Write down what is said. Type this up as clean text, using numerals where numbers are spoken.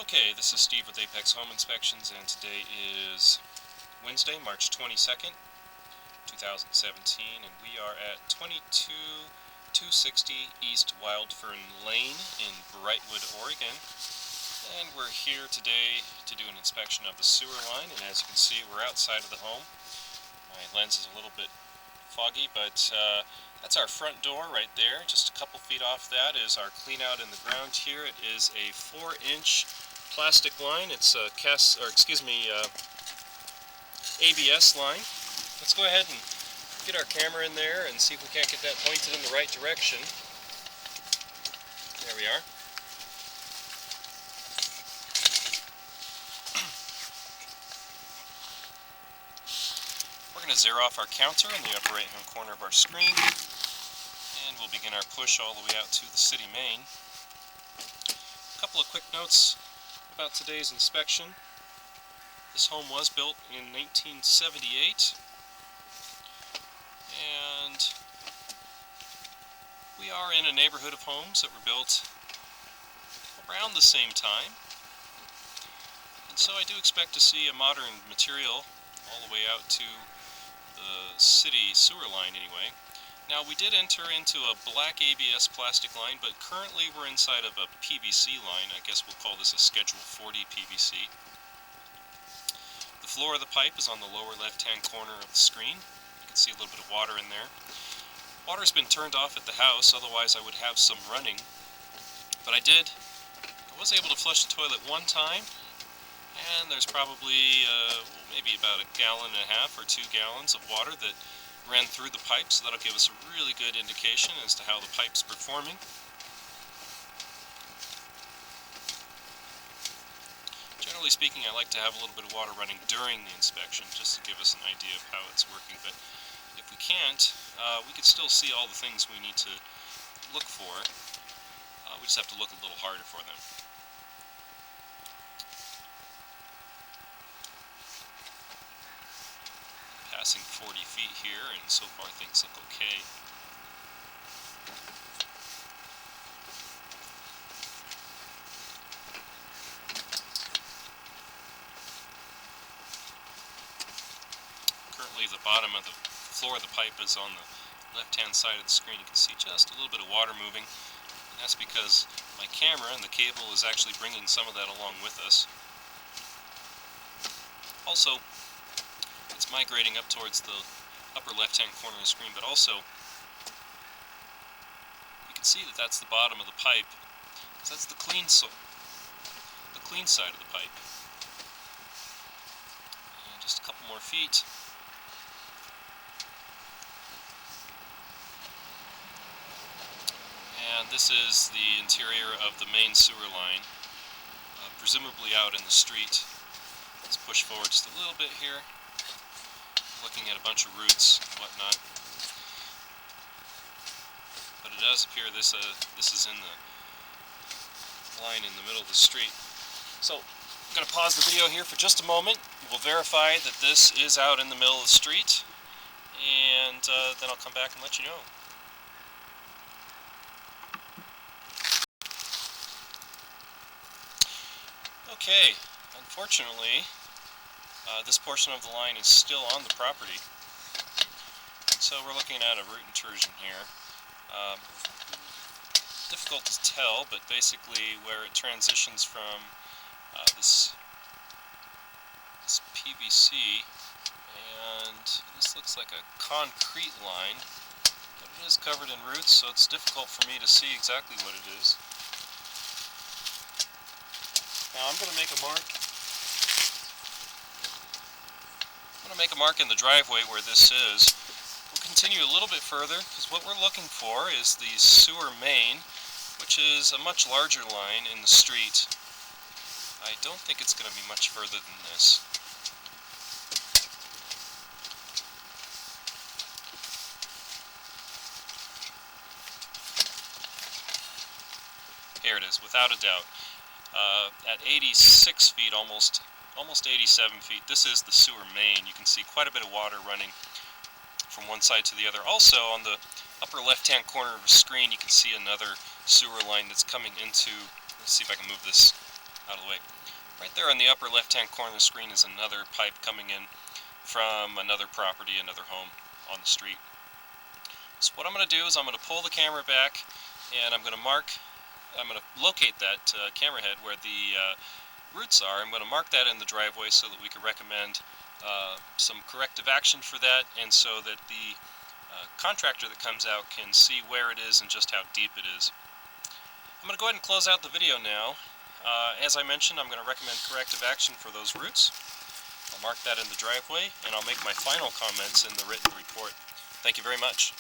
Okay, this is Steve with Apex Home Inspections, and today is Wednesday, March 22nd, 2017, and we are at 22260 East Wild Fern Lane in Brightwood, Oregon. And we're here today to do an inspection of the sewer line, and as you can see, we're outside of the home. My lens is a little bit foggy, but that's our front door right there. Just a couple feet off that is our clean out in the ground here. It is a 4-inch plastic line. It's a ABS line. Let's go ahead and get our camera in there and see if we can't get that pointed in the right direction. There we are. We're going to zero off our counter in the upper right hand corner of our screen, and we'll begin our push all the way out to the city main. A couple of quick notes about today's inspection. This home was built in 1978, and we are in a neighborhood of homes that were built around the same time, and so I do expect to see a modern material all the way out to the city sewer line anyway. Now, we did enter into a black ABS plastic line, but currently we're inside of a PVC line. I guess we'll call this a Schedule 40 PVC. The floor of the pipe is on the lower left-hand corner of the screen. You can see a little bit of water in there. Water's been turned off at the house, otherwise I would have some running. But I was able to flush the toilet one time, and there's probably maybe about 1.5 gallons or 2 gallons of water that ran through the pipe, so that'll give us a really good indication as to how the pipe's performing. Generally speaking, I like to have a little bit of water running during the inspection just to give us an idea of how it's working, but if we can't, we could still see all the things we need to look for. We just have to look a little harder for them. Passing 40 feet here, and so far things look okay. Currently the bottom of the floor of the pipe is on the left-hand side of the screen. You can see just a little bit of water moving, and that's because my camera and the cable is actually bringing some of that along with us. Also, it's migrating up towards the upper left-hand corner of the screen, but also you can see that that's the bottom of the pipe, because that's the clean side of the pipe. And just a couple more feet. And this is the interior of the main sewer line, presumably out in the street. Let's push forward just a little bit here. Looking at a bunch of roots and whatnot, but it does appear this is in the line in the middle of the street. So I'm going to pause the video here for just a moment. We'll verify that this is out in the middle of the street, and then I'll come back and let you know. Okay, unfortunately, this portion of the line is still on the property, so we're looking at a root intrusion here. Difficult to tell, but basically where it transitions from this PVC, and this looks like a concrete line, but it is covered in roots, so it's difficult for me to see exactly what it is. Now I'm going to make a mark. In the driveway where this is. We'll continue a little bit further, because what we're looking for is the sewer main, which is a much larger line in the street. I don't think it's going to be much further than this. Here it is, without a doubt. At 86 feet, almost 87 feet, this is the sewer main. You can see quite a bit of water running from one side to the other. Also, on the upper left-hand corner of the screen, you can see another sewer line that's coming into, let's see if I can move this out of the way. Right there in the upper left-hand corner of the screen is another pipe coming in from another property, another home on the street. So what I'm going to do is I'm going to pull the camera back, and I'm going to locate that camera head where the roots are. I'm going to mark that in the driveway so that we can recommend some corrective action for that, and so that the contractor that comes out can see where it is and just how deep it is. I'm going to go ahead and close out the video now. As I mentioned, I'm going to recommend corrective action for those roots. I'll mark that in the driveway, and I'll make my final comments in the written report. Thank you very much.